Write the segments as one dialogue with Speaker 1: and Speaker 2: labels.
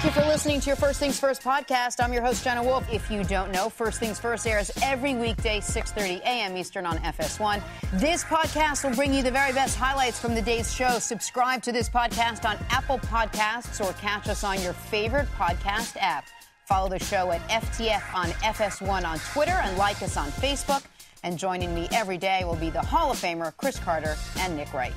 Speaker 1: you for listening to your First Things First podcast. I'm your host, Jenna Wolfe. If you don't know, First Things First airs every weekday, 6:30 a.m. Eastern on FS1. This podcast will bring you the very best highlights from the day's show. Subscribe to this podcast on Apple Podcasts or catch us on your favorite podcast app. Follow the show at FTF on FS1 on Twitter and like us on Facebook. And joining me every day will be the Hall of Famer Cris Carter and Nick Wright.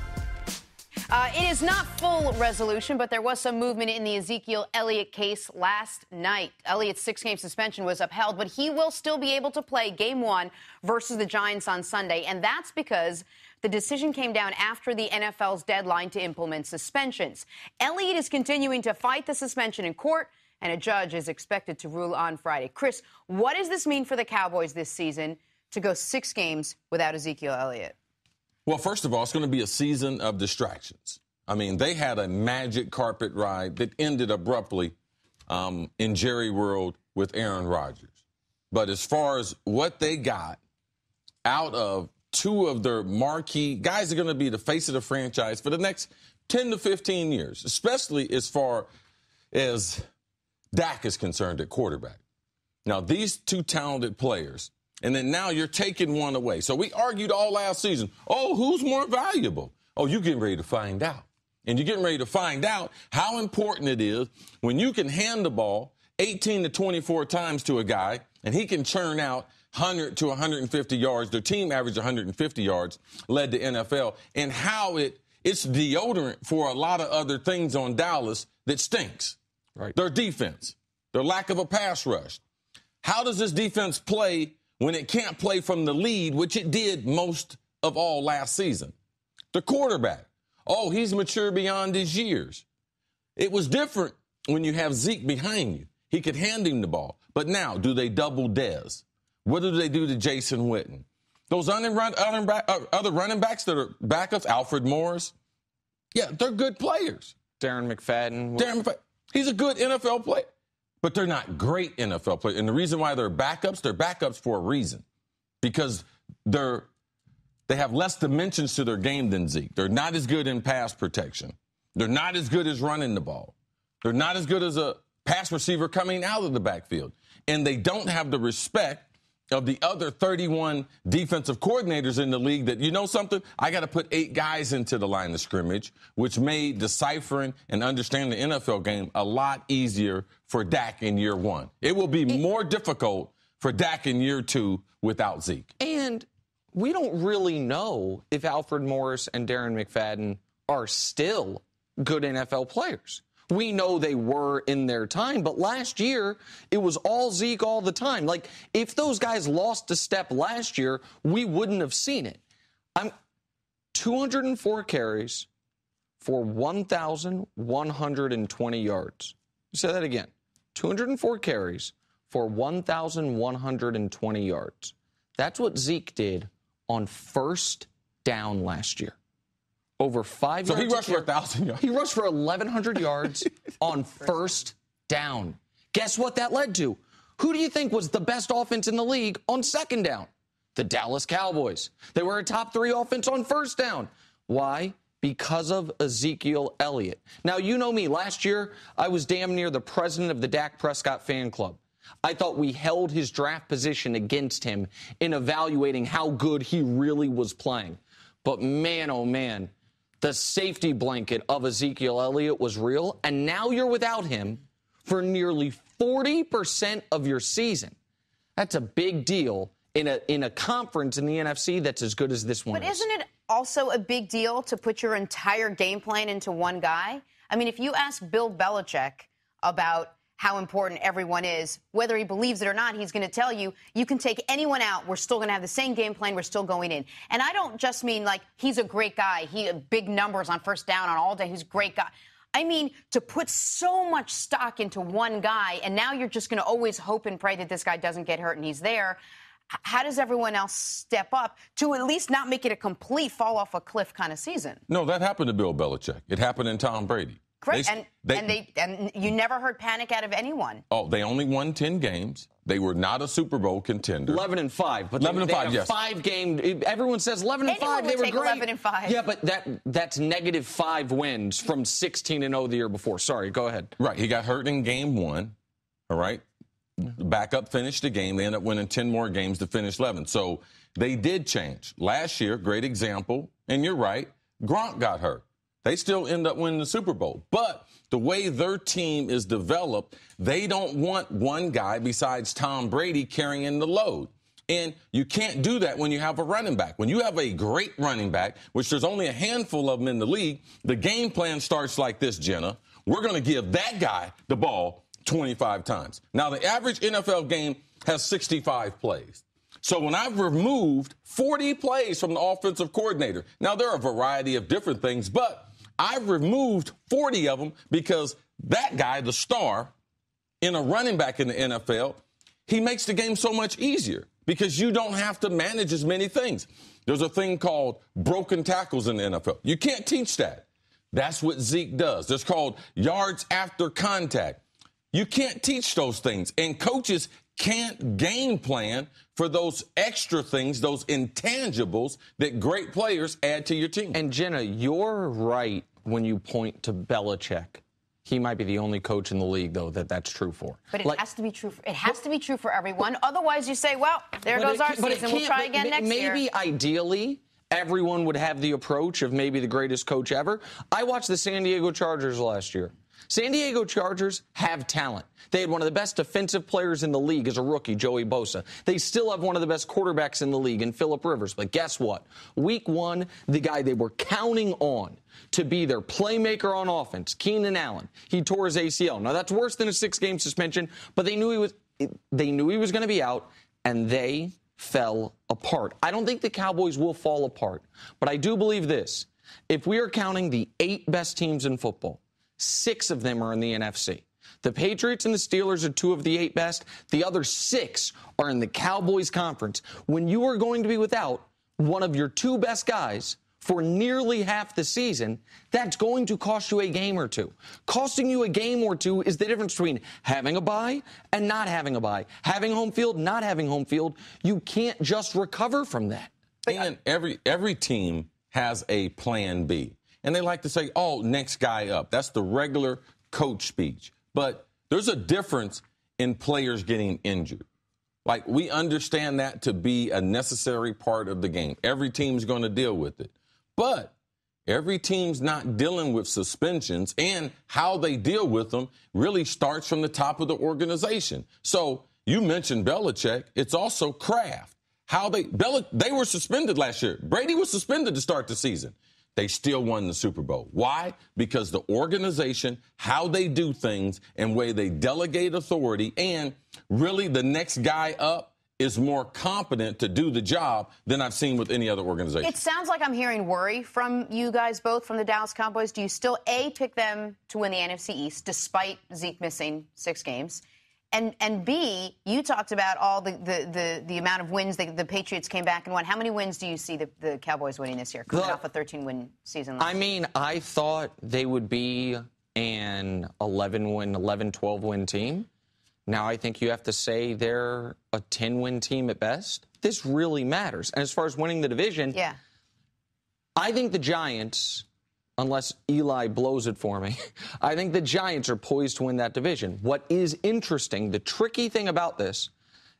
Speaker 1: It is not full resolution, but there was some movement in the Ezekiel Elliott case last night. Elliott's 6-game suspension was upheld, but he will still be able to play Game 1 versus the Giants on Sunday. And that's because the decision came down after the NFL's deadline to implement suspensions. Elliott is continuing to fight the suspension in court, and a judge is expected to rule on Friday. Cris, what does this mean for the Cowboys this season to go 6 games without Ezekiel Elliott?
Speaker 2: Well, first of all, it's going to be a season of distractions. I mean, they had a magic carpet ride that ended abruptly in Jerry World with Aaron Rodgers. But as far as what they got out of 2 of their marquee guys are going to be the face of the franchise for the next 10 to 15 years, especially as far as Dak is concerned at quarterback. Now, these 2 talented players, and then now you're taking one away. So we argued all last season, oh, who's more valuable? Oh, you're getting ready to find out. And you're getting ready to find out how important it is when you can hand the ball 18 to 24 times to a guy, and he can churn out 100 to 150 yards. Their team averaged 150 yards, led the NFL, and how it's deodorant for a lot of other things on Dallas that stinks. Right. Their defense, their lack of a pass rush. How does this defense play when it can't play from the lead, which it did most of all last season? The quarterback. Oh, he's mature beyond his years. It was different when you have Zeke behind you. He could hand him the ball. But now, do they double Dez? What do they do to Jason Witten? Those other running backs that are backups, Alfred Morris, yeah, they're good players.
Speaker 3: Darren McFadden.
Speaker 2: He's a good NFL player. But they're not great NFL players. And the reason why they're backups for a reason. Because they have less dimensions to their game than Zeke. They're not as good in pass protection. They're not as good as running the ball. They're not as good as a pass receiver coming out of the backfield. And they don't have the respect of the other 31 defensive coordinators in the league that, you know something, I got to put 8 guys into the line of scrimmage, which made deciphering and understanding the NFL game a lot easier for Dak in year 1. It will be more difficult for Dak in year 2 without Zeke.
Speaker 3: And we don't really know if Alfred Morris and Darren McFadden are still good NFL players. We know they were in their time, but last year, it was all Zeke all the time. Like, if those guys lost a step last year, we wouldn't have seen it. 204 carries for 1,120 yards. Say that again. 204 carries for 1,120 yards. That's what Zeke did on first down last year. Over 5 yards.
Speaker 2: So he rushed for 1,000 yards.
Speaker 3: He rushed for 1,100 yards on first down. Guess what that led to? Who do you think was the best offense in the league on second down? The Dallas Cowboys. They were a top 3 offense on first down. Why? Because of Ezekiel Elliott. Now, you know me. Last year, I was damn near the president of the Dak Prescott fan club. I thought we held his draft position against him in evaluating how good he really was playing. But man, oh man, the safety blanket of Ezekiel Elliott was real, and now you're without him for nearly 40% of your season. That's a big deal in a conference in the NFC that's as good as this one is.
Speaker 1: But isn't it also a big deal to put your entire game plan into one guy? I mean, if you ask Bill Belichick about how important everyone is, whether he believes it or not, he's going to tell you, you can take anyone out. We're still going to have the same game plan. We're still going in. And I don't just mean like he's a great guy. He had big numbers on first down on all day. He's a great guy. I mean, to put so much stock into one guy, and now you're just going to always hope and pray that this guy doesn't get hurt and he's there. How does everyone else step up to at least not make it a complete fall off a cliff kind of season?
Speaker 2: No, that happened to Bill Belichick. It happened in Tom Brady.
Speaker 1: Correct. And you never heard panic out of anyone.
Speaker 2: Oh, they only won 10 games. They were not a Super Bowl contender.
Speaker 3: 11-5, but
Speaker 2: 11-5, yes.
Speaker 3: 5-game. Everyone says 11-5. They were great.
Speaker 1: 11-5.
Speaker 3: Yeah, but that's -5 wins from 16-0 the year before. Sorry, go ahead.
Speaker 2: Right, he got hurt in game 1. All right, backup finished the game. They ended up winning 10 more games to finish 11. So they did change. Last year, great example, and you're right, Gronk got hurt. They still end up winning the Super Bowl. But the way their team is developed, they don't want one guy besides Tom Brady carrying the load. And you can't do that when you have a running back. When you have a great running back, which there's only a handful of them in the league, the game plan starts like this, Jenna. We're going to give that guy the ball 25 times. Now, the average NFL game has 65 plays. So when I've removed 40 plays from the offensive coordinator, now there are a variety of different things, but I've removed 40 of them because that guy, the star, in a running back in the NFL, he makes the game so much easier because you don't have to manage as many things. There's a thing called broken tackles in the NFL. You can't teach that. That's what Zeke does. There's called yards after contact. You can't teach those things. And coaches can't game plan for those extra things, those intangibles that great players add to your team.
Speaker 3: And Jenna, you're right when you point to Belichick. He might be the only coach in the league, though, that's true for.
Speaker 1: But it has to be true. It has to be true for everyone. Otherwise, you say, well, there goes our season. We'll try again next year.
Speaker 3: Maybe ideally, everyone would have the approach of maybe the greatest coach ever. I watched the San Diego Chargers last year. San Diego Chargers have talent. They had one of the best defensive players in the league as a rookie, Joey Bosa. They still have one of the best quarterbacks in the league in Phillip Rivers. But guess what? Week 1, the guy they were counting on to be their playmaker on offense, Keenan Allen, he tore his ACL. Now, that's worse than a 6-game suspension, but they knew he was going to be out, and they fell apart. I don't think the Cowboys will fall apart, but I do believe this. If we are counting the 8 best teams in football, 6 of them are in the NFC. The Patriots and the Steelers are 2 of the 8 best. The other 6 are in the Cowboys conference. When you are going to be without one of your 2 best guys for nearly half the season, that's going to cost you a game or 2. Costing you a game or 2 is the difference between having a bye and not having a bye. Having home field, not having home field. You can't just recover from that.
Speaker 2: And every team has a plan B. And they like to say, oh, next guy up. That's the regular coach speech. But there's a difference in players getting injured. Like, we understand that to be a necessary part of the game. Every team's going to deal with it. But every team's not dealing with suspensions, and how they deal with them really starts from the top of the organization. So you mentioned Belichick. It's also Kraft. They were suspended last year. Brady was suspended to start the season. They still won the Super Bowl. Why? Because the organization, how they do things, and way they delegate authority, and really the next guy up is more competent to do the job than I've seen with any other organization.
Speaker 1: It sounds like I'm hearing worry from you guys both, from the Dallas Cowboys. Do you still, A, pick them to win the NFC East, despite Zeke missing 6 games? And B, you talked about all the amount of wins the Patriots came back and won. How many wins do you see the Cowboys winning this year, coming off a 13-win season last year?
Speaker 3: I thought they would be an 11-win, 12-win team. Now I think you have to say they're a 10-win team at best. This really matters. And as far as winning the division,
Speaker 1: yeah,
Speaker 3: I think the Giants, unless Eli blows it for me, I think the Giants are poised to win that division. What is interesting, the tricky thing about this,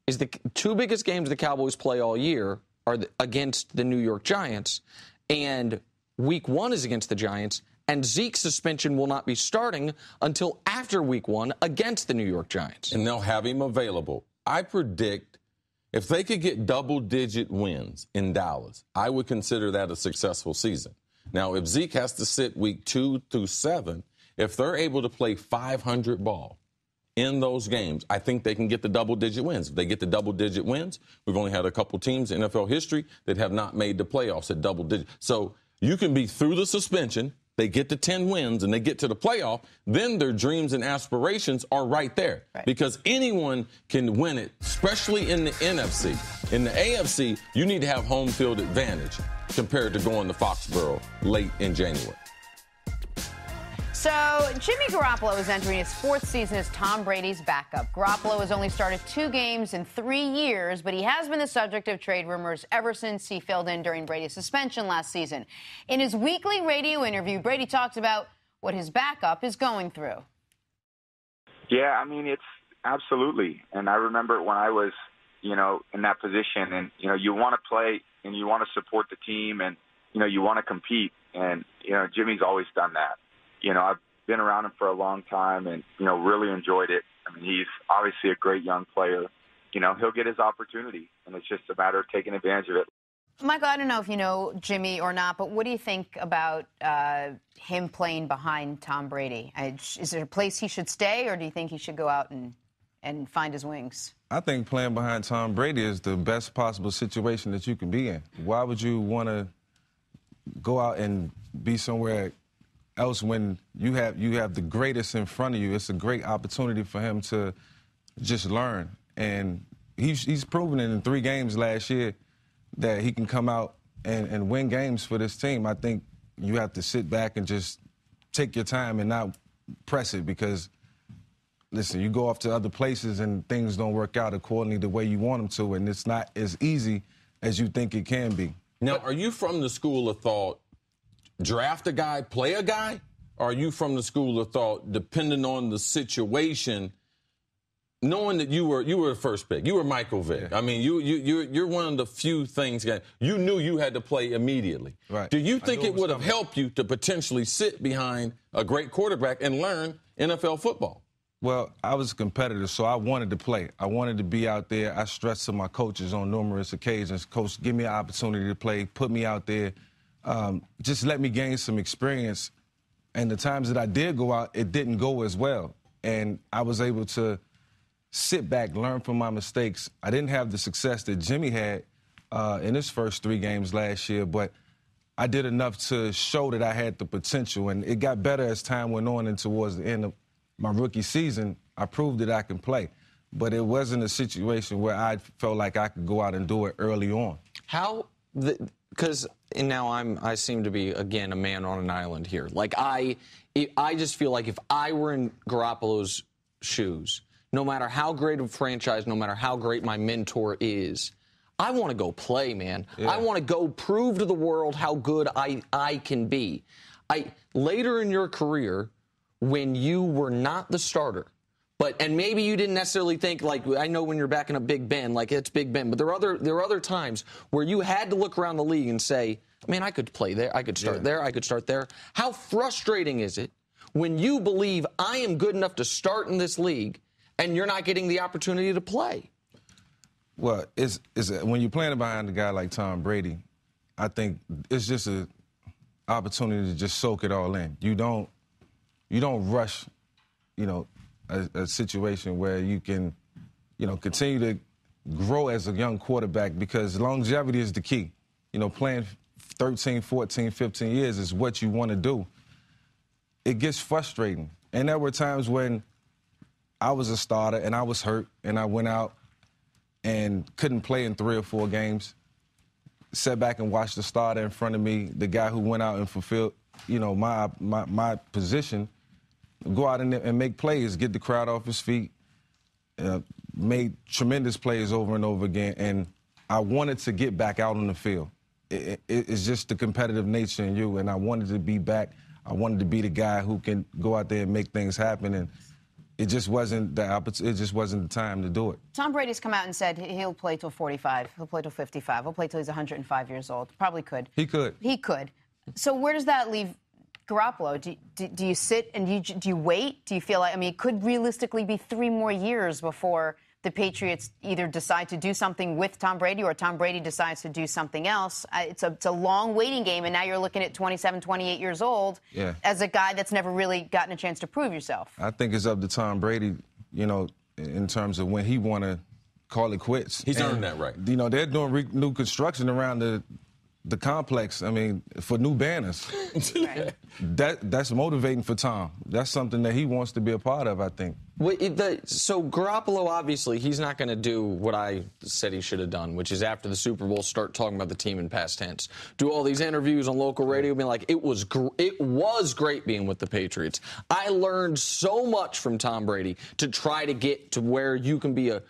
Speaker 3: is the 2 biggest games the Cowboys play all year are against the New York Giants, and Week 1 is against the Giants, and Zeke's suspension will not be starting until after Week 1 against the New York Giants.
Speaker 2: And they'll have him available. I predict if they could get double-digit wins in Dallas, I would consider that a successful season. Now, if Zeke has to sit week 2 through 7, if they're able to play 500 ball in those games, I think they can get the double-digit wins. If they get the double-digit wins, we've only had a couple teams in NFL history that have not made the playoffs at double-digit. So you can be through the suspension, they get to 10 wins, and they get to the playoff, then their dreams and aspirations are right there. Right. Because anyone can win it, especially in the NFC. In the AFC, you need to have home field advantage compared to going to Foxborough late in January.
Speaker 1: So, Jimmy Garoppolo is entering his fourth season as Tom Brady's backup. Garoppolo has only started 2 games in 3 years, but he has been the subject of trade rumors ever since he filled in during Brady's suspension last season. In his weekly radio interview, Brady talks about what his backup is going through.
Speaker 4: Yeah, I mean, it's absolutely. And I remember when I was, in that position and, you want to play and you want to support the team and, you want to compete. And, Jimmy's always done that. I've been around him for a long time and, really enjoyed it. I mean, he's obviously a great young player. He'll get his opportunity, and it's just a matter of taking advantage of it.
Speaker 1: Michael, I don't know if you know Jimmy or not, but what do you think about him playing behind Tom Brady? Is there a place he should stay, or do you think he should go out and find his wings?
Speaker 5: I think playing behind Tom Brady is the best possible situation that you can be in. Why would you want to go out and be somewhere else when you have the greatest in front of you? It's a great opportunity for him to just learn. And he's proven it in 3 games last year that he can come out and win games for this team. I think you have to sit back and just take your time and not press it because, listen, you go off to other places and things don't work out accordingly the way you want them to, and it's not as easy as you think it can be.
Speaker 2: Now, are you from the school of thought, draft a guy, play a guy? Or are you from the school of thought, depending on the situation, knowing that you were the first pick, you were Michael Vick.
Speaker 5: Yeah.
Speaker 2: I mean, you're one of the few things you knew you had to play immediately.
Speaker 5: Right.
Speaker 2: Do you think it would have helped you to potentially sit behind a great quarterback and learn NFL football?
Speaker 5: Well, I was a competitor, so I wanted to play. I wanted to be out there. I stressed to my coaches on numerous occasions, Coach, give me an opportunity to play, put me out there, just let me gain some experience. And the times that I did go out, it didn't go as well. And I was able to sit back, learn from my mistakes. I didn't have the success that Jimmy had in his first 3 games last year, but I did enough to show that I had the potential. And it got better as time went on, and towards the end of my rookie season, I proved that I can play. But it wasn't a situation where I felt like I could go out and do it early on.
Speaker 3: Because now I seem to be, again, a man on an island here. Like, I just feel like if I were in Garoppolo's shoes, no matter how great of a franchise, no matter how great my mentor is, I want to go play, man. Yeah. I want to go prove to the world how good I can be. Later in your career, when you were not the starter, and maybe you didn't necessarily think, like, I know when you're backing up Big Ben, like, it's Big Ben, but there are other times where you had to look around the league and say, man, I could play there, I could start there, I could start there. How frustrating is it when you believe I am good enough to start in this league and you're not getting the opportunity to play?
Speaker 5: Well, when you're playing behind a guy like Tom Brady, I think it's just an opportunity to just soak it all in. You don't rush, a situation where you can, continue to grow as a young quarterback, because longevity is the key. Playing 13, 14, 15 years is what you want to do. It gets frustrating. And there were times when I was a starter and I was hurt and I went out and couldn't play in 3 or 4 games, sat back and watched the starter in front of me, the guy who went out and fulfilled, my position, go out and make plays, get the crowd off his feet, made tremendous plays over and over again, and I wanted to get back out on the field. It's just the competitive nature in you, and I wanted to be back. I wanted to be the guy who can go out there and make things happen, and it just wasn't the time to do it.
Speaker 1: Tom Brady's come out and said he'll play till 45, he'll play till 55, he'll play till he's 105 years old. Probably could.
Speaker 5: He could.
Speaker 1: He could. So where does that leave Garoppolo? Do you sit and do you wait? Do you feel like, it could realistically be 3 more years before the Patriots either decide to do something with Tom Brady or Tom Brady decides to do something else? It's a long waiting game, and now you're looking at 27, 28 years old as a guy that's never really gotten a chance to prove yourself.
Speaker 5: I think it's up to Tom Brady, in terms of when he want to call it quits.
Speaker 2: He's earned that right.
Speaker 5: They're doing new construction around the the complex, I mean, for new banners.
Speaker 1: Right.
Speaker 5: That's motivating for Tom. That's something that he wants to be a part of, I think.
Speaker 3: So Garoppolo, obviously, he's not going to do what I said he should have done, which is after the Super Bowl, start talking about the team in past tense. Do all these interviews on local radio, being like, it was great being with the Patriots. I learned so much from Tom Brady to try to get to where you can be a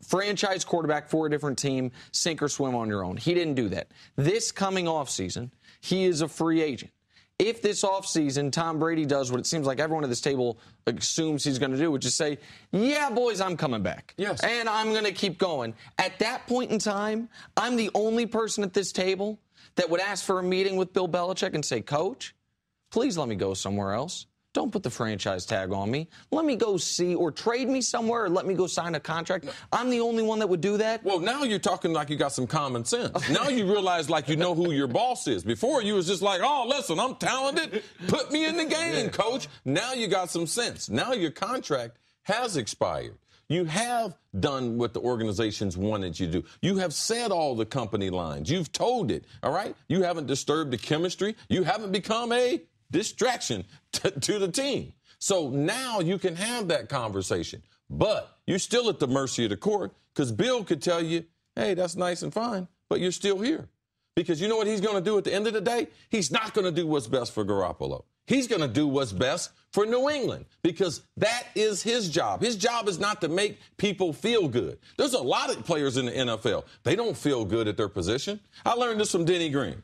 Speaker 3: franchise quarterback for a different team, sink or swim on your own. He didn't do that. This coming offseason, he is a free agent. If this offseason Tom Brady does what it seems like everyone at this table assumes he's going to do, which is say, yeah, boys, I'm coming back.
Speaker 2: Yes.
Speaker 3: And I'm going to keep going. At that point in time, I'm the only person at this table that would ask for a meeting with Bill Belichick and say, Coach, please let me go somewhere else. Don't put the franchise tag on me. Let me go see or trade me somewhere or let me go sign a contract. I'm the only one that would do that.
Speaker 2: Well, now you're talking like you got some common sense. Now you realize like you know who your boss is. Before you was just like, oh, listen, I'm talented. Put me in the game, coach. Now you got some sense. Now your contract has expired. You have done what the organizations wanted you to do. You have said all the company lines. You've told it, all right? You haven't disturbed the chemistry. You haven't become a distraction to the team. So now you can have that conversation. But you're still at the mercy of the court because Bill could tell you, hey, that's nice and fine, but you're still here. Because you know what he's going to do at the end of the day? He's not going to do what's best for Garoppolo. He's going to do what's best for New England because that is his job. His job is not to make people feel good. There's a lot of players in the NFL. They don't feel good at their position. I learned this from Denny Green.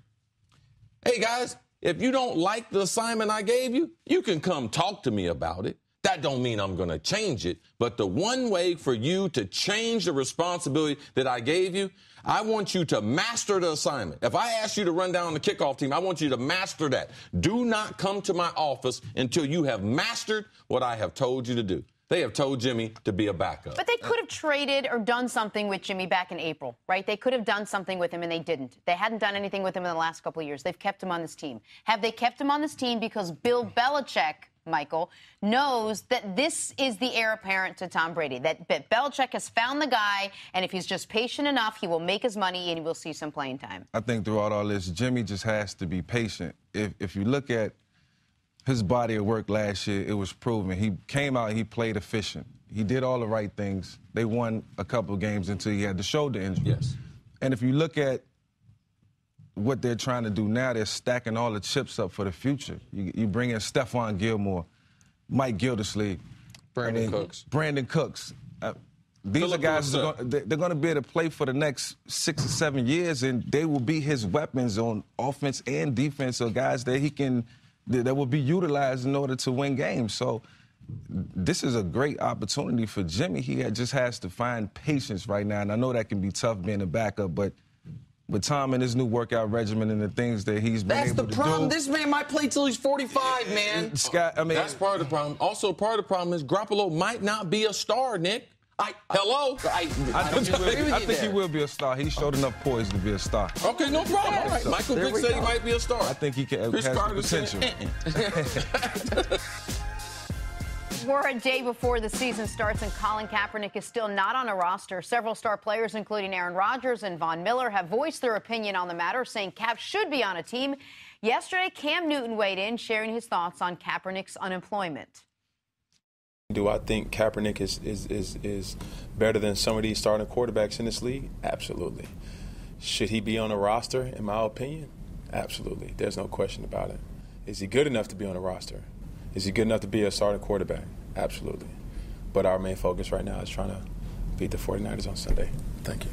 Speaker 2: Hey, guys, if you don't like the assignment I gave you, you can come talk to me about it. That don't mean I'm going to change it. But the one way for you to change the responsibility that I gave you, I want you to master the assignment. If I ask you to run down the kickoff team, I want you to master that. Do not come to my office until you have mastered what I have told you to do. They have told Jimmy to be a backup.
Speaker 1: But they could have traded or done something with Jimmy back in April, right? They could have done something with him, and they didn't. They hadn't done anything with him in the last couple of years. They've kept him on this team. Have they kept him on this team because Bill Belichick, Michael, knows that this is the heir apparent to Tom Brady, that Belichick has found the guy, and if he's just patient enough, he will make his money and he will see some playing time?
Speaker 5: I think throughout all this, Jimmy just has to be patient. If you look at his body of work last year, it was proven. He came out, he played efficient. He did all the right things. They won a couple of games until he had the shoulder injury.
Speaker 2: Yes.
Speaker 5: And if you look at what they're trying to do now, they're stacking all the chips up for the future. You bring in Stephon Gilmore, Mike Gildersleeve,
Speaker 3: Brandon Cooks.
Speaker 5: These are guys they're going to be able to play for the next 6 or 7 years, and they will be his weapons on offense and defense. So guys that will be utilized in order to win games. So this is a great opportunity for Jimmy. He just has to find patience right now. And I know that can be tough being a backup, but with Tom and his new workout regimen and the things that he's been able to do.
Speaker 3: That's the problem. This man might play till he's 45, man.
Speaker 5: Scott, I mean,
Speaker 2: that's part of the problem. Also, part of the problem is Garoppolo might not be a star, Nick.
Speaker 5: I think he will be a star. He showed enough poise to be a star.
Speaker 2: Okay, no problem. All right.
Speaker 5: So,
Speaker 2: Michael Vick said he might be a star.
Speaker 5: I think he has the potential.
Speaker 1: We're a day before the season starts, and Colin Kaepernick is still not on a roster. Several star players, including Aaron Rodgers and Von Miller, have voiced their opinion on the matter, saying Cap should be on a team. Yesterday, Cam Newton weighed in, sharing his thoughts on Kaepernick's unemployment.
Speaker 6: Do I think Kaepernick is better than some of these starting quarterbacks in this league? Absolutely. Should he be on a roster, in my opinion? Absolutely. There's no question about it. Is he good enough to be on a roster? Is he good enough to be a starting quarterback? Absolutely. But our main focus right now is trying to beat the 49ers on Sunday. Thank you.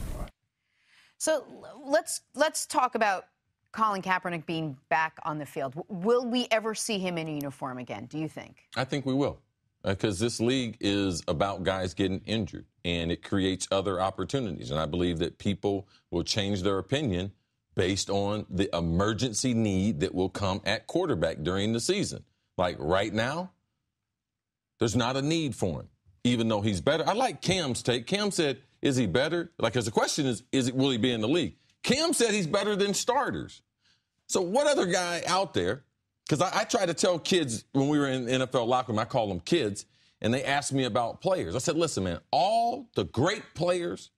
Speaker 1: So let's talk about Colin Kaepernick being back on the field. Will we ever see him in a uniform again, do you think?
Speaker 2: I think we will. Because this league is about guys getting injured, and it creates other opportunities. And I believe that people will change their opinion based on the emergency need that will come at quarterback during the season. Like right now, there's not a need for him, even though he's better. I like Cam's take. Cam said, is he better? Like, because the question is will he be in the league? Cam said he's better than starters. So what other guy out there? Because I try to tell kids when we were in the NFL locker room, I call them kids, and they asked me about players. I said, listen, man, all the great players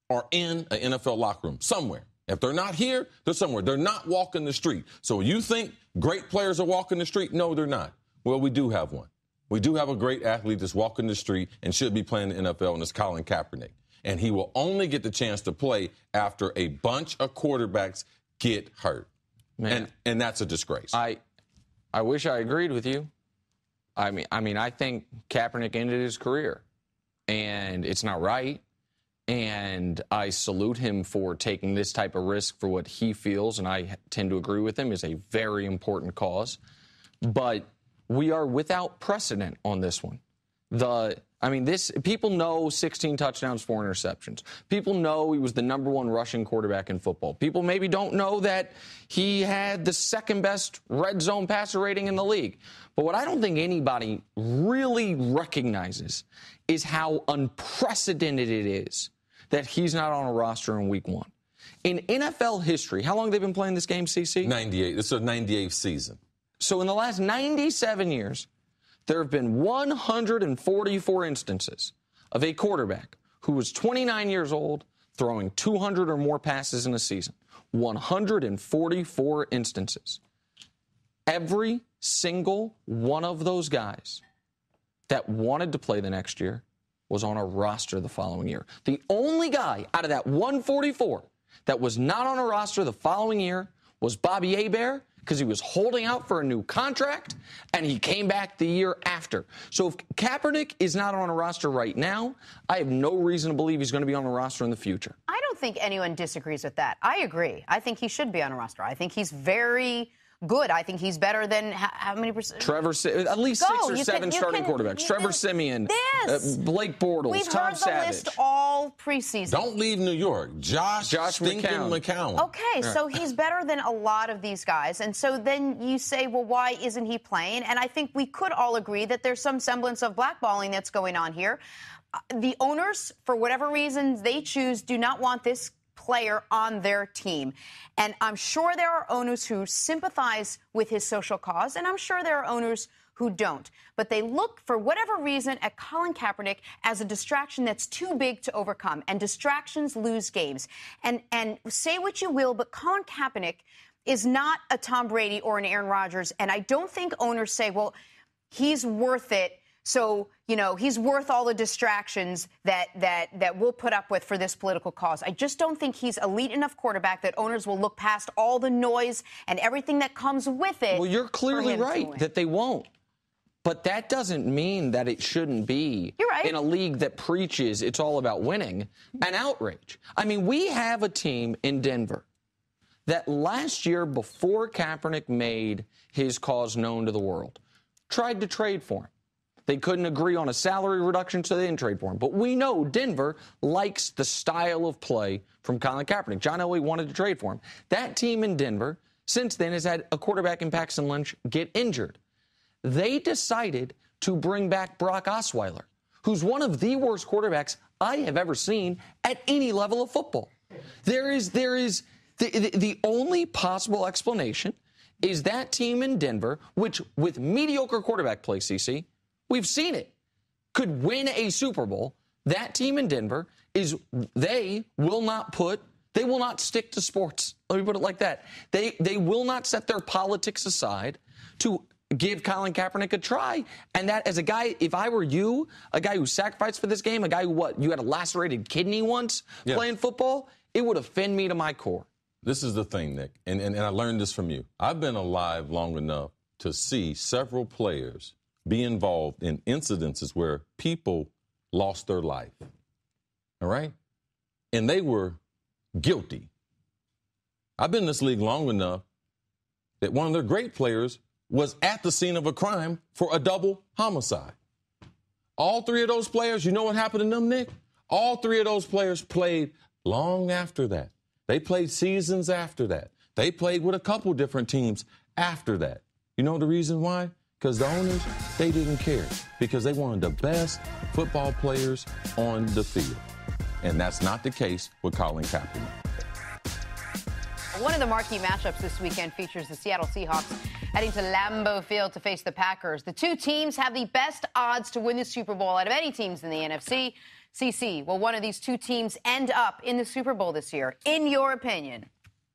Speaker 2: are in an NFL locker room somewhere. If they're not here, they're somewhere. They're not walking the street. So you think great players are walking the street? No, they're not. Well, we do have one. We do have a great athlete that's walking the street and should be playing in the NFL, and it's Colin Kaepernick. And he will only get the chance to play after a bunch of quarterbacks get hurt. Man. And that's a disgrace.
Speaker 3: I wish I agreed with you. I mean, I think Kaepernick ended his career, and it's not right. And I salute him for taking this type of risk for what he feels, and I tend to agree with him, is a very important cause. But we are without precedent on this one. People know 16 touchdowns, 4 interceptions. People know he was the number 1 rushing quarterback in football. People maybe don't know that he had the second best red zone passer rating in the league. But what I don't think anybody really recognizes is how unprecedented it is that he's not on a roster in week 1. In NFL history, how long have they been playing this game, CC?
Speaker 2: 98. It's a 98th season.
Speaker 3: So in the last 97 years, there have been 144 instances of a quarterback who was 29 years old throwing 200 or more passes in a season. 144 instances. Every single one of those guys that wanted to play the next year was on a roster the following year. The only guy out of that 144 that was not on a roster the following year was Bobby Hebert, because he was holding out for a new contract, and he came back the year after. So if Kaepernick is not on a roster right now, I have no reason to believe he's going to be on a roster in the future.
Speaker 1: I don't think anyone disagrees with that. I agree. I think he should be on a roster. I think he's very good. I think he's better than how many percent?
Speaker 3: At least 6 or 7 starting quarterbacks. Trevor Siemian, Blake Bortles,
Speaker 1: We've
Speaker 3: Tom
Speaker 1: heard the
Speaker 3: Savage.
Speaker 1: list all preseason.
Speaker 2: Don't leave New York. Josh McCown.
Speaker 1: Okay, so he's better than a lot of these guys. And so then you say, well, why isn't he playing? And I think we could all agree that there's some semblance of blackballing that's going on here. The owners, for whatever reasons they choose, do not want this player on their team. And I'm sure there are owners who sympathize with his social cause, and I'm sure there are owners who don't. But they look, for whatever reason, at Colin Kaepernick as a distraction that's too big to overcome. And distractions lose games. And say what you will, but Colin Kaepernick is not a Tom Brady or an Aaron Rodgers. And I don't think owners say, well, he's worth it. So, he's worth all the distractions that we'll put up with for this political cause. I just don't think he's elite enough quarterback that owners will look past all the noise and everything that comes with it.
Speaker 3: Well, you're clearly right that they won't. But that doesn't mean that it shouldn't be, in a league that preaches it's all about winning, an outrage. I mean, we have a team in Denver that last year, before Kaepernick made his cause known to the world, tried to trade for him. They couldn't agree on a salary reduction, so they didn't trade for him. But we know Denver likes the style of play from Colin Kaepernick. John Elway wanted to trade for him. That team in Denver, since then, has had a quarterback in Paxton Lynch get injured. They decided to bring back Brock Osweiler, who's one of the worst quarterbacks I have ever seen at any level of football. There is the only possible explanation is that team in Denver, which with mediocre quarterback play, CC, we've seen it, could win a Super Bowl. That team in Denver they will not stick to sports. Let me put it like that. They will not set their politics aside to give Colin Kaepernick a try. And that, as a guy, if I were you, a guy who sacrificed for this game, a guy who you had a lacerated kidney once playing football, it would offend me to my core.
Speaker 2: This is the thing, Nick, and I learned this from you. I've been alive long enough to see several players be involved in incidences where people lost their life. All right? And they were guilty. I've been in this league long enough that one of their great players was at the scene of a crime for a double homicide. All 3 of those players, you know what happened to them, Nick? All 3 of those players played long after that. They played seasons after that. They played with a couple different teams after that. You know the reason why? Because the owners, they didn't care. Because they wanted the best football players on the field. And that's not the case with Colin Kaepernick.
Speaker 1: One of the marquee matchups this weekend features the Seattle Seahawks heading to Lambeau Field to face the Packers. The two teams have the best odds to win the Super Bowl out of any teams in the NFC. CC, will one of these two teams end up in the Super Bowl this year, in your opinion?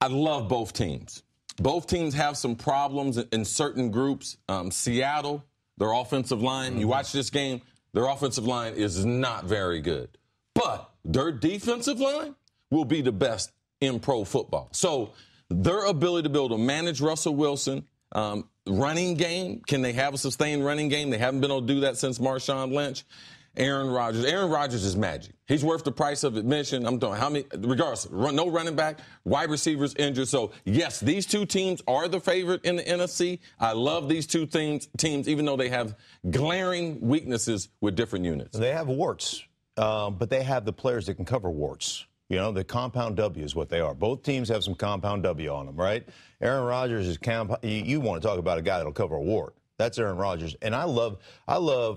Speaker 2: I love both teams. Both teams have some problems in certain groups. Seattle, their offensive line, you watch this game, their offensive line is not very good. But their defensive line will be the best in pro football. So their ability to be able to manage Russell Wilson, running game, can they have a sustained running game? They haven't been able to do that since Marshawn Lynch. Aaron Rodgers is magic. He's worth the price of admission. I'm talking how many, regardless, no running back, wide receivers injured. So, yes, these two teams are the favorite in the NFC. I love these two teams, even though they have glaring weaknesses with different units.
Speaker 7: They have warts, but they have the players that can cover warts. You know, the compound W is what they are. Both teams have some compound W on them, right? Aaron Rodgers is you want to talk about a guy that'll cover a wart. That's Aaron Rodgers. And I love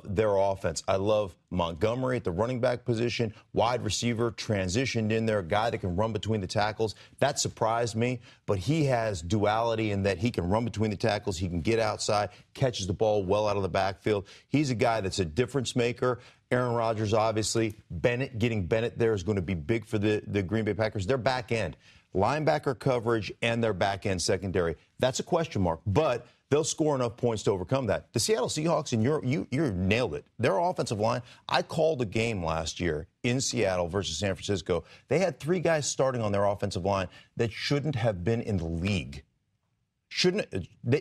Speaker 7: their offense. I love Montgomery at the running back position, wide receiver, transitioned in there, a guy that can run between the tackles. That surprised me. But he has duality in that he can run between the tackles. He can get outside, catches the ball well out of the backfield. He's a guy that's a difference maker. Aaron Rodgers, obviously. Getting Bennett there is going to be big for the Green Bay Packers. Their back end, linebacker coverage, and their back end secondary. That's a question mark. But they'll score enough points to overcome that. The Seattle Seahawks, and you nailed it. Their offensive line, I called a game last year in Seattle versus San Francisco. They had 3 guys starting on their offensive line that shouldn't have been in the league.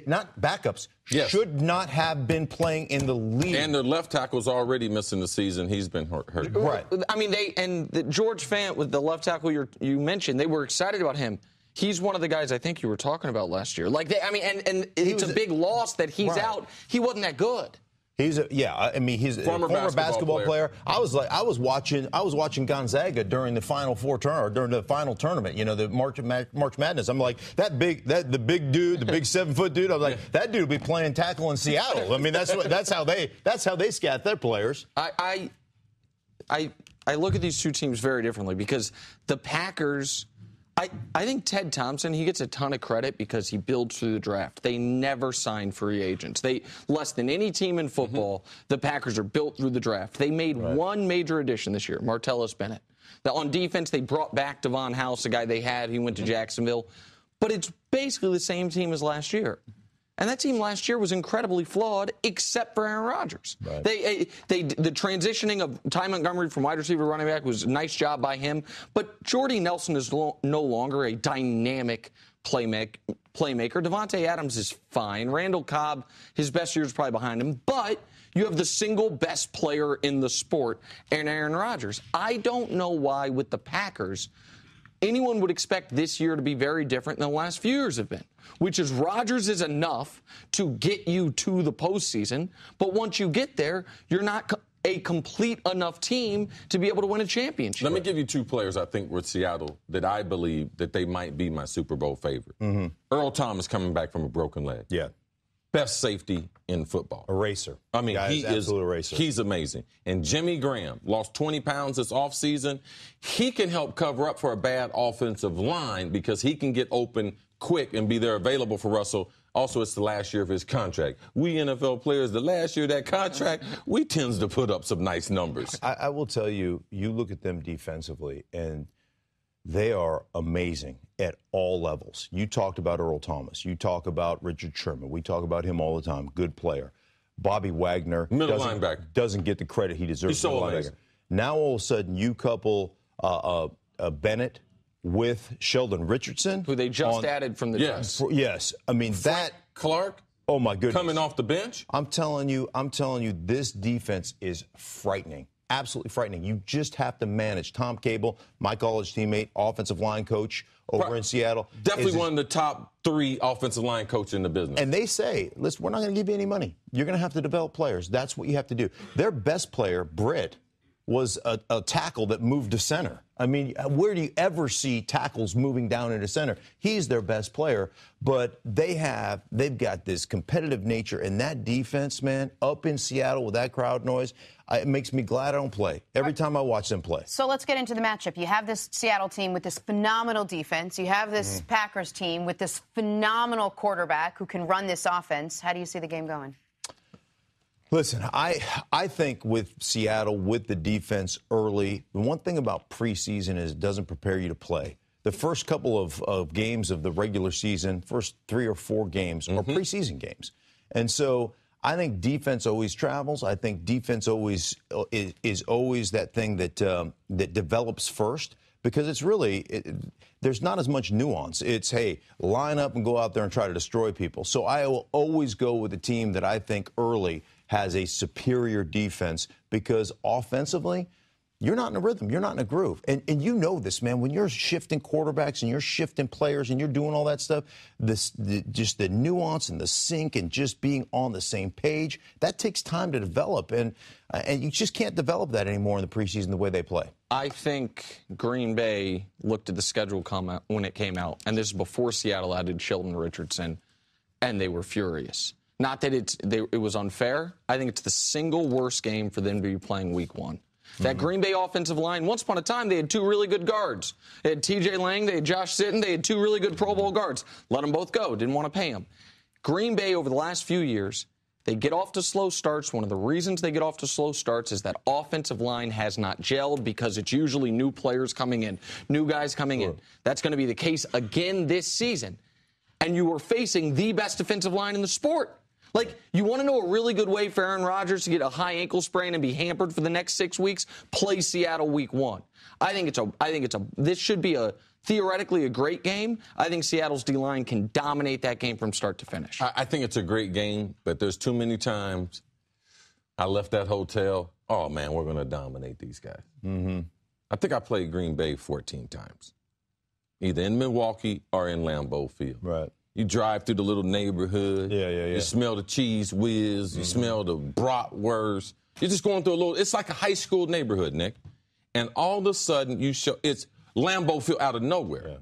Speaker 7: Not backups,
Speaker 2: yes.
Speaker 7: Should not have been playing in the league.
Speaker 2: And their left tackle's already missing the season. He's been hurt.
Speaker 7: Right.
Speaker 3: I mean, George Fant, with the left tackle you mentioned, they were excited about him. He's one of the guys I think you were talking about last year. And it's a big loss that he's out. He wasn't that good. He's a
Speaker 2: former basketball player.
Speaker 7: I was watching Gonzaga during the Final Four during the final tournament. You know, the March Madness. I'm like the big dude, the big 7-foot dude. I'm like that dude will be playing tackle in Seattle. I mean, that's how they scat their players.
Speaker 3: I look at these two teams very differently because the Packers. I think Ted Thompson, he gets a ton of credit because he builds through the draft. They never sign free agents. Less than any team in football, the Packers are built through the draft. They made one major addition this year, Martellus Bennett. On defense, they brought back Devon House, a guy they had. He went to Jacksonville. But it's basically the same team as last year. And that team last year was incredibly flawed, except for Aaron Rodgers. Right. The transitioning of Ty Montgomery from wide receiver to running back was a nice job by him. But Jordy Nelson is no longer a dynamic playmaker. Devontae Adams is fine. Randall Cobb, his best year is probably behind him. But you have the single best player in the sport, Aaron Rodgers. I don't know why with the Packers anyone would expect this year to be very different than the last few years have been, which is Rodgers is enough to get you to the postseason, but once you get there, you're not a complete enough team to be able to win a championship.
Speaker 2: Let me give you 2 players I think with Seattle that I believe that they might be my Super Bowl favorite. Mm-hmm. Earl Thomas coming back from a broken leg.
Speaker 7: Yeah.
Speaker 2: Best safety in football.
Speaker 7: Eraser.
Speaker 2: I mean,
Speaker 7: he is eraser.
Speaker 2: He's amazing. And Jimmy Graham lost 20 pounds this offseason. He can help cover up for a bad offensive line because he can get open quick and be there available for Russell. Also, it's the last year of his contract. We NFL players, the last year of that contract, we tends to put up some nice numbers.
Speaker 7: I will tell you, you look at them defensively, and they are amazing at all levels. You talked about Earl Thomas. You talk about Richard Sherman. We talk about him all the time. Good player. Bobby Wagner
Speaker 2: linebacker
Speaker 7: doesn't get the credit he deserves.
Speaker 2: He's so amazing.
Speaker 7: Now all of a sudden you couple Bennett with Sheldon Richardson,
Speaker 3: who they just added from the
Speaker 2: yes.
Speaker 7: Yes, I mean
Speaker 2: Frank Clark.
Speaker 7: Oh my goodness,
Speaker 2: coming off the bench.
Speaker 7: I'm telling you, this defense is frightening. Absolutely frightening. You just have to manage. Tom Cable, my college teammate, offensive line coach over in Seattle.
Speaker 2: Definitely one of the top 3 offensive line coaches in the business.
Speaker 7: And they say, listen, we're not going to give you any money. You're going to have to develop players. That's what you have to do. Their best player, Britt, was a tackle that moved to center. I mean, where do you ever see tackles moving down into center? He's their best player, but they've got this competitive nature, and that defense, man, up in Seattle with that crowd noise, it makes me glad I don't play every time I watch them play.
Speaker 1: So let's get into the matchup. You have this Seattle team with this phenomenal defense. You have this Packers team with this phenomenal quarterback who can run this offense. How do you see the game going?
Speaker 7: Listen, I think with Seattle, with the defense early, the one thing about preseason is it doesn't prepare you to play. the first couple of games of the regular season, first 3 or 4 games, are preseason games. And so I think defense always travels. I think defense always is always that thing that develops first, because it's really there's not as much nuance. It's, hey, line up and go out there and try to destroy people. So I will always go with a team that I think early has a superior defense, because offensively, you're not in a rhythm. You're not in a groove. And you know this, man. When you're shifting quarterbacks and you're shifting players and you're doing all that stuff, just the nuance and the sync and just being on the same page, that takes time to develop. And you just can't develop that anymore in the preseason the way they play.
Speaker 3: I think Green Bay looked at the schedule when it came out, and this is before Seattle added Sheldon Richardson, and they were furious. Not that it was unfair. I think it's the single worst game for them to be playing week 1. That Green Bay offensive line, once upon a time, they had 2 really good guards. They had T.J. Lang, they had Josh Sitton, they had 2 really good Pro Bowl guards. Let them both go. Didn't want to pay them. Green Bay, over the last few years, they get off to slow starts. One of the reasons they get off to slow starts is that offensive line has not gelled, because it's usually new players coming in, new guys coming in. That's going to be the case again this season. And you are facing the best defensive line in the sport. Like, you want to know a really good way for Aaron Rodgers to get a high ankle sprain and be hampered for the next 6 weeks? Play Seattle week 1. This should be theoretically a great game. I think Seattle's D-line can dominate that game from start to finish.
Speaker 2: I think it's a great game, but there's too many times I left that hotel, oh, man, we're going to dominate these guys. I think I played Green Bay 14 times, either in Milwaukee or in Lambeau Field.
Speaker 7: Right.
Speaker 2: You drive through the little neighborhood. Yeah. You smell the cheese whiz. You smell the bratwurst. You're just going through it's like a high school neighborhood, Nick. And all of a sudden, it's Lambeau Field out of nowhere.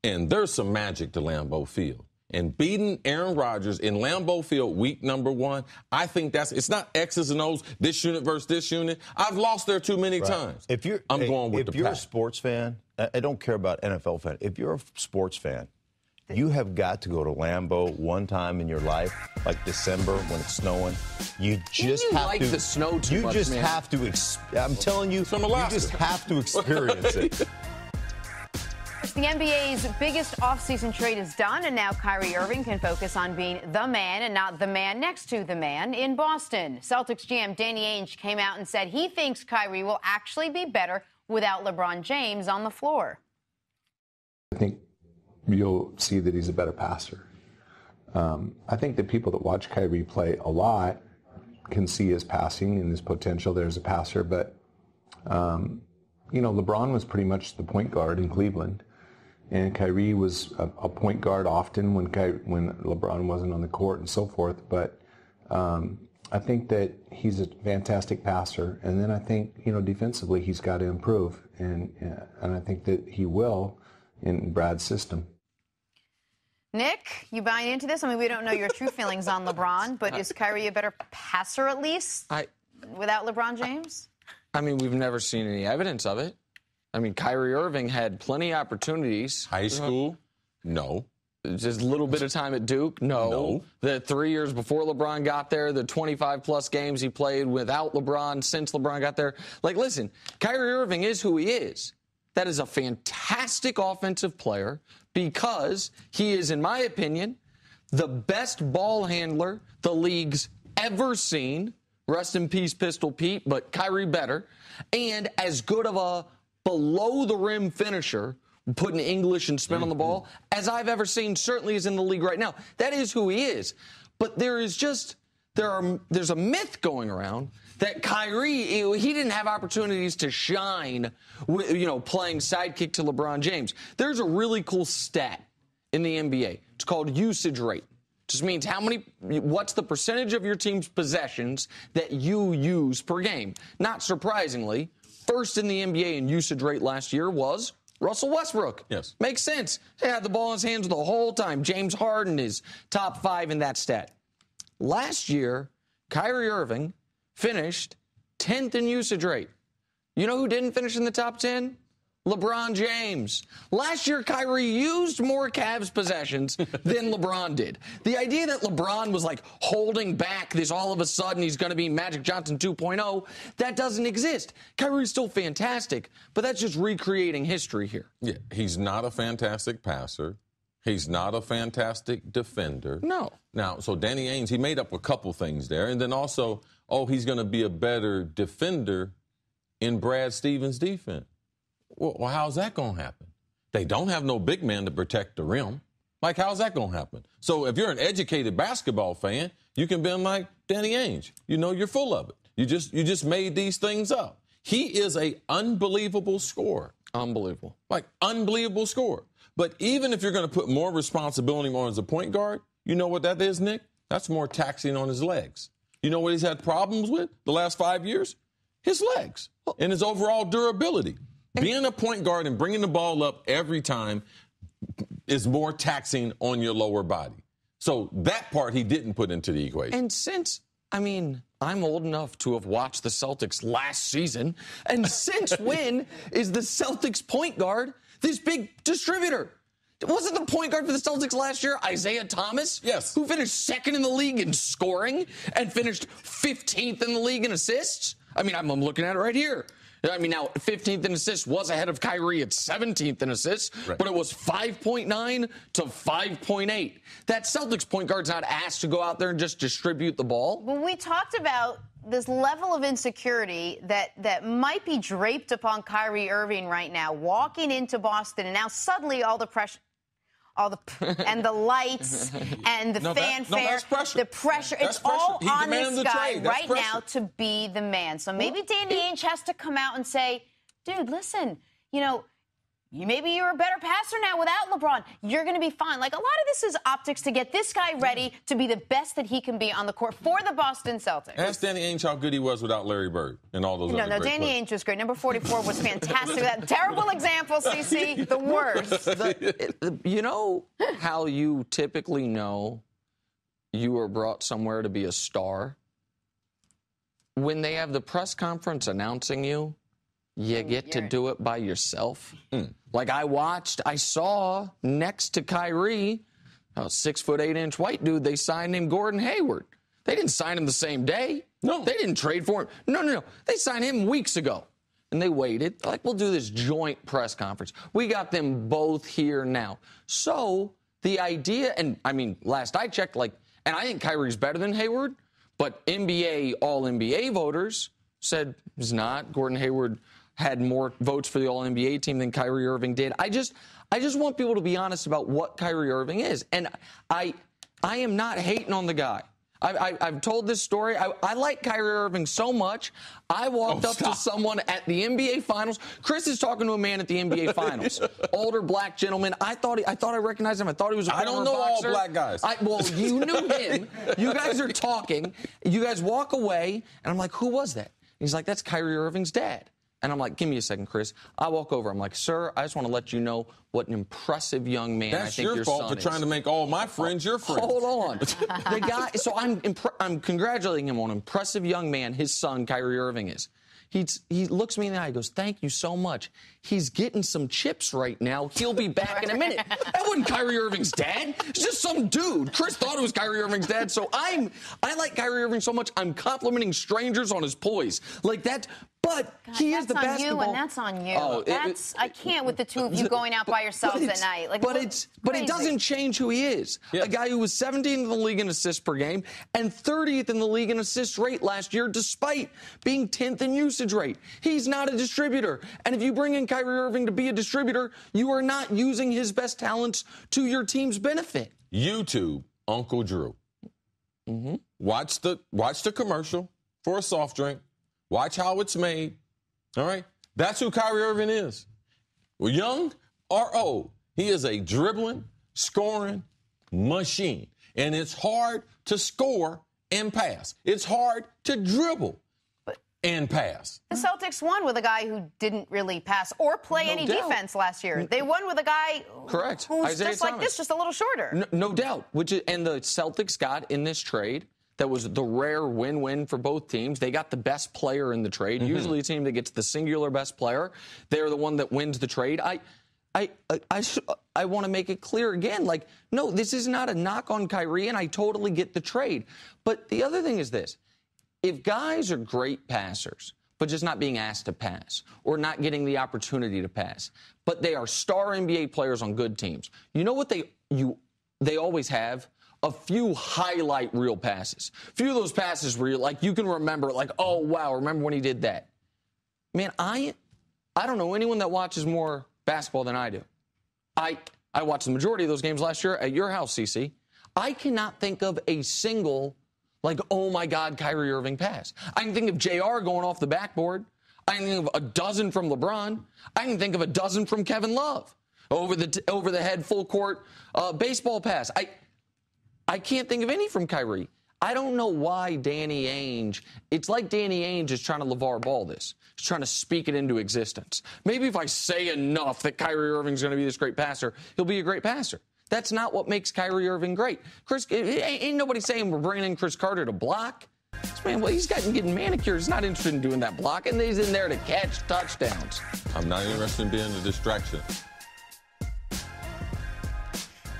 Speaker 2: Yeah. And there's some magic to Lambeau Field. And beating Aaron Rodgers in Lambeau Field week number 1, I think it's not X's and O's, this unit versus this unit. I've lost there too many times.
Speaker 7: If you're a sports fan, I don't care about NFL fan. If you're a sports fan, you have got to go to Lambeau one time in your life, like December when it's snowing. You just have
Speaker 3: the snow too much,
Speaker 7: just
Speaker 3: man.
Speaker 7: have to. I'm telling you, you just have to experience it.
Speaker 1: The NBA's biggest offseason trade is done, and now Kyrie Irving can focus on being the man and not the man next to the man in Boston. Celtics GM Danny Ainge came out and said he thinks Kyrie will actually be better without LeBron James on the floor.
Speaker 8: I think you'll see that he's a better passer. I think that people that watch Kyrie play a lot can see his passing and his potential there as a passer, but, LeBron was pretty much the point guard in Cleveland, and Kyrie was a point guard often when LeBron wasn't on the court and so forth, but I think that he's a fantastic passer, and then I think, defensively he's got to improve, and I think that he will in Brad's system.
Speaker 1: Nick, you buying into this? I mean, we don't know your true feelings on LeBron, but is Kyrie a better passer at least without LeBron James?
Speaker 3: I mean, we've never seen any evidence of it. I mean, Kyrie Irving had plenty of opportunities.
Speaker 2: High school? No.
Speaker 3: Just a little bit of time at Duke? No. The 3 years before LeBron got there, the 25-plus games he played without LeBron since LeBron got there. Like, listen, Kyrie Irving is who he is. That is a fantastic offensive player because he is, in my opinion, the best ball handler the league's ever seen. Rest in peace, Pistol Pete, but Kyrie better. And as good of a below-the-rim finisher, putting English and spin on the ball, as I've ever seen, certainly is in the league right now. That is who he is. But there's a myth going around that Kyrie, he didn't have opportunities to shine, playing sidekick to LeBron James. There's a really cool stat in the NBA. It's called usage rate. It just means what's the percentage of your team's possessions that you use per game. Not surprisingly, first in the NBA in usage rate last year was Russell Westbrook.
Speaker 2: Yes.
Speaker 3: Makes sense. He had the ball in his hands the whole time. James Harden is top 5 in that stat. Last year, Kyrie Irving finished 10th in usage rate. You know who didn't finish in the top 10? LeBron James. Last year, Kyrie used more Cavs possessions than LeBron did. The idea that LeBron was like holding back this all of a sudden he's going to be Magic Johnson 2.0, that doesn't exist. Kyrie's still fantastic, but that's just recreating history here.
Speaker 2: Yeah, he's not a fantastic passer. He's not a fantastic defender.
Speaker 3: No.
Speaker 2: Now, so Danny Ainge, he made up a couple things there. And then also, he's going to be a better defender in Brad Stevens' defense. Well, how's that going to happen? They don't have no big man to protect the rim. Like, how's that going to happen? So if you're an educated basketball fan, you can be like Danny Ainge. You know, you're full of it. You just made these things up. He is a unbelievable scorer.
Speaker 3: Unbelievable.
Speaker 2: Like, unbelievable scorer. But even if you're going to put more responsibility on as a point guard, you know what that is, Nick? That's more taxing on his legs. You know what he's had problems with the last 5 years? His legs and his overall durability. Being a point guard and bringing the ball up every time is more taxing on your lower body. So that part he didn't put into the equation.
Speaker 3: And since, I'm old enough to have watched the Celtics last season, and since when is the Celtics point guard this big distributor? Wasn't the point guard for the Celtics last year Isaiah Thomas?
Speaker 2: Yes.
Speaker 3: Who finished second in the league in scoring and finished 15th in the league in assists? I'm looking at it right here. Now, 15th in assists was ahead of Kyrie at 17th in assists, right. But it was 5.9 to 5.8. That Celtics point guard's not asked to go out there and just distribute the ball.
Speaker 1: When we talked about this level of insecurity that might be draped upon Kyrie Irving right now, walking into Boston, and now suddenly all the pressure, and the lights and the fanfare, the pressure, it's all on this guy right now to be the man. So maybe Danny Ainge has to come out and say, dude, listen, maybe you're a better passer now without LeBron. You're going to be fine. Like, a lot of this is optics to get this guy ready to be the best that he can be on the court for the Boston Celtics.
Speaker 2: Ask Danny Ainge how good he was without Larry Bird and all those other great
Speaker 1: Danny
Speaker 2: players.
Speaker 1: Ainge was great. Number 44 was fantastic. That terrible example, CC, the worst.
Speaker 3: You know how you typically know you were brought somewhere to be a star? When they have the press conference announcing you, you get to do it by yourself. Like I saw next to Kyrie, a 6'8" white dude, they signed him Gordon Hayward. They didn't sign him the same day.
Speaker 2: No.
Speaker 3: They didn't trade for him. No. They signed him weeks ago. And they waited. Like, we'll do this joint press conference. We got them both here now. So the idea, and last I checked, and I think Kyrie's better than Hayward, but All-NBA voters said he's not. Gordon Hayward had more votes for the All-NBA team than Kyrie Irving did. I just want people to be honest about what Kyrie Irving is. And I am not hating on the guy. I've told this story. I like Kyrie Irving so much. I walked up to someone at the NBA Finals. Cris is talking to a man at the NBA Finals. Older black gentleman. I thought I recognized him. I thought he was a former boxer.
Speaker 2: I don't know all black guys.
Speaker 3: Well, you knew him. You guys are talking. You guys walk away, and I'm like, who was that? He's like, that's Kyrie Irving's dad. And I'm like, give me a second, Cris. I walk over. I'm like, sir, I just want to let you know what an impressive young man I think your son is.
Speaker 2: That's your fault for trying to make all my friends your friends.
Speaker 3: Hold on. The guy, so I'm congratulating him on an impressive young man his son, Kyrie Irving, is. He looks me in the eye. He goes, thank you so much. He's getting some chips right now. He'll be back in a minute. That wasn't Kyrie Irving's dad. It's just some dude. Cris thought it was Kyrie Irving's dad. So I like Kyrie Irving so much, I'm complimenting strangers on his poise. Like that. But God, he is the basketball.
Speaker 1: That's on you, and that's on you. I can't with the two of you going out by yourselves at night.
Speaker 3: But it doesn't change who he is. Yeah. A guy who was 17th in the league in assists per game and 30th in the league in assist rate last year, despite being 10th in usage rate. He's not a distributor. And if you bring in Kyrie Irving to be a distributor, you are not using his best talents to your team's benefit.
Speaker 2: YouTube, Uncle Drew. Mm-hmm. Watch the commercial for a soft drink. Watch how it's made. All right? That's who Kyrie Irving is. Well, young or old, he is a dribbling, scoring machine. And it's hard to score and pass. It's hard to dribble and pass.
Speaker 1: The Celtics won with a guy who didn't really pass or play any defense last year. They won with a guy who's Isaiah just Thomas. Like this, just a little shorter.
Speaker 3: No doubt. And the Celtics got in this trade that was the rare win-win for both teams. They got the best player in the trade. Mm-hmm. Usually a team that gets the singular best player, they're the one that wins the trade. I want to make it clear again, like, no, this is not a knock on Kyrie, and I totally get the trade. But the other thing is this. If guys are great passers, but just not being asked to pass or not getting the opportunity to pass, but they are star NBA players on good teams, you know what they always have? A few highlight reel passes. A few of those passes where you can remember, like, oh, wow, remember when he did that. Man, I don't know anyone that watches more basketball than I do. I watched the majority of those games last year at your house, CC. I cannot think of a single, like, oh, my God, Kyrie Irving pass. I can think of JR going off the backboard. I can think of a dozen from LeBron. I can think of a dozen from Kevin Love. Over the head, full court baseball pass. I can't think of any from Kyrie. I don't know why Danny Ainge, it's like Danny Ainge is trying to LeVar Ball this. He's trying to speak it into existence. Maybe if I say enough that Kyrie Irving's going to be this great passer, he'll be a great passer. That's not what makes Kyrie Irving great. Ain't nobody saying we're bringing in Chris Carter to block. This man, well, he's getting manicures. He's not interested in doing that block, and he's in there to catch touchdowns.
Speaker 2: I'm not interested in being a distraction.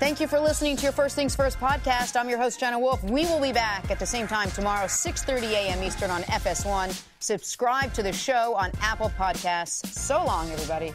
Speaker 1: Thank you for listening to your First Things First podcast. I'm your host, Jenna Wolfe. We will be back at the same time tomorrow, 6:30 a.m. Eastern on FS1. Subscribe to the show on Apple Podcasts. So long, everybody.